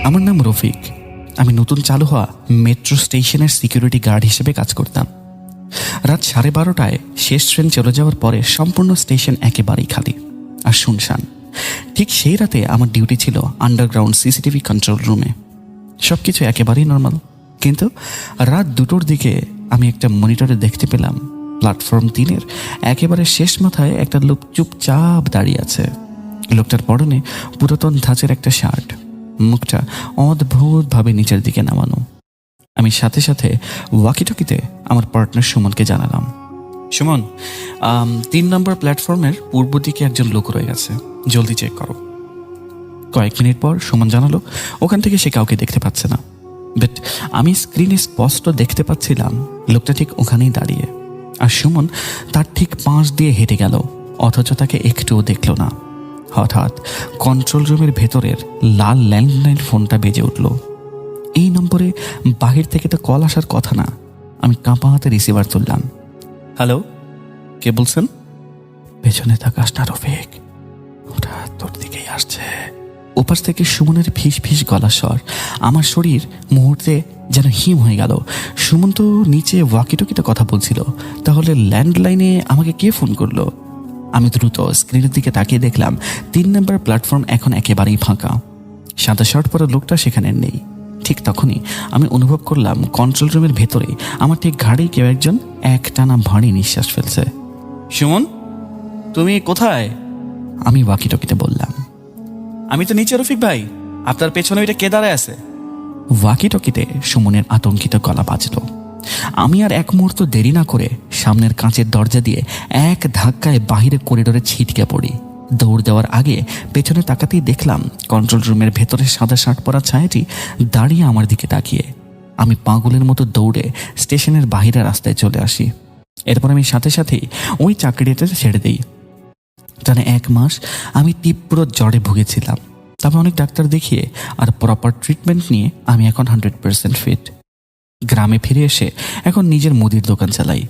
আমার নাম রফিক। আমি নতুন চালু হওয়া মেট্রো স্টেশনের সিকিউরিটি গার্ড হিসেবে কাজ করতাম। রাত 12:30টায় শেষ ট্রেন চলে যাওয়ার পরে সম্পূর্ণ স্টেশন একেবারেই খালি আর শুনশান। ঠিক সেই রাতে আমার ডিউটি ছিল আন্ডারগ্রাউন্ড সিসিটিভি কন্ট্রোল রুমে। সব কিছু একেবারেই নর্মাল, কিন্তু রাত 2টোর দিকে আমি একটা মনিটরে দেখতে পেলাম প্ল্যাটফর্ম 3-এর একেবারে শেষ মাথায় একটা লোক চুপচাপ দাঁড়িয়ে আছে। লোকটার পরনে পুরাতন ধাঁচের একটা শার্ট, মুখটা অদ্ভুতভাবে নিচের দিকে নামানো। আমি সাথে সাথে ওয়াকিটকিতে আমার পার্টনার সুমনকে জানালাম, সুমন, 3 নম্বর প্ল্যাটফর্মের পূর্ব দিকে একজন লোক রয়ে গেছে, জলদি চেক করো। কয়েক মিনিট পর সুমন জানালো ওখান থেকে সে কাউকে দেখতে পাচ্ছে না, বাট আমি স্ক্রিনে স্পষ্ট দেখতে পাচ্ছিলাম লোকটা ঠিক ওখানেই দাঁড়িয়ে, আর সুমন তার ঠিক পাশ দিয়ে হেঁটে গেল, অথচ তাকে একটুও দেখল না। হঠাৎ কন্ট্রোল রুমের ভেতরের লাল ল্যান্ডলাইন ফোনটা বেজে উঠল। এই নম্বরে বাহির থেকে তো কল আসার কথা না। আমি কাঁপা হাতে রিসিভার তুললাম। হ্যালো, কে বলছেন? পেছনে থাকাস না রফিক, ওটা তোর দিকেই আসছে। ওপাশ থেকে সুমনের ফিস ফিস গলা স্বর। আমার শরীর মুহূর্তে যেন হিম হয়ে গেল। সুমন তো নিচে ওয়াকিটকিতে কথা বলছিল, তাহলে ল্যান্ডলাইনে আমাকে কে ফোন করলো? আমি দ্রুত স্ক্রিনের দিকে তাকিয়ে দেখলাম 3 নম্বর প্ল্যাটফর্ম এখন একেবারেই ফাঁকা। সাদা শার্ট পরা লোকটা সেখানে নেই। ঠিক তখনই আমি অনুভব করলাম কন্ট্রোল রুমের ভেতরে আমার ঠিক ঘাড়ে কেউ একজন একটানা ভারী নিঃশ্বাস ফেলছে। সুমন, তুমি কোথায়? আমি ওয়াকিটকিতে বললাম। আমি তো নিচে রফিক ভাই, আপনার পেছনে ওইটা কে দাঁড়ায় আছে? ওয়াকিটকিতে সুমনের আতঙ্কিত গলা বাজল। আমি আর এক মুহূর্ত দেরি না করে সামনের কাঁচের দরজা দিয়ে এক ধাক্কায় বাহিরে করিডোরে ছিটকে পড়ি। দৌড় দেওয়ার আগে পেছনে তাকাতেই দেখলাম কন্ট্রোল রুমের ভেতরে সাদা শার্ট পরা ছায়াটি দাঁড়িয়ে আমার দিকে তাকিয়ে। আমি পাগলের মতো দৌড়ে স্টেশনের বাহিরে রাস্তায় চলে আসি। এরপর আমি সাথে সাথেই ওই চাকরিটা ছেড়ে দিই। টানা 1 মাস আমি তীব্র জ্বরে ভুগেছিলাম। তবে অনেক ডাক্তার দেখিয়ে আর প্রপার ট্রিটমেন্ট নিয়ে আমি এখন 100% ফিট। গ্রামে ফিরে এসে এখন নিজের মুদির দোকান চালাই।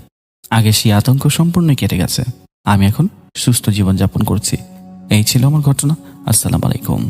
আগে সেই আতঙ্ক সম্পূর্ণ কেটে গেছে। আমি এখন সুস্থ জীবনযাপন করছি। এই ছিল আমার ঘটনা। আসসালামু আলাইকুম।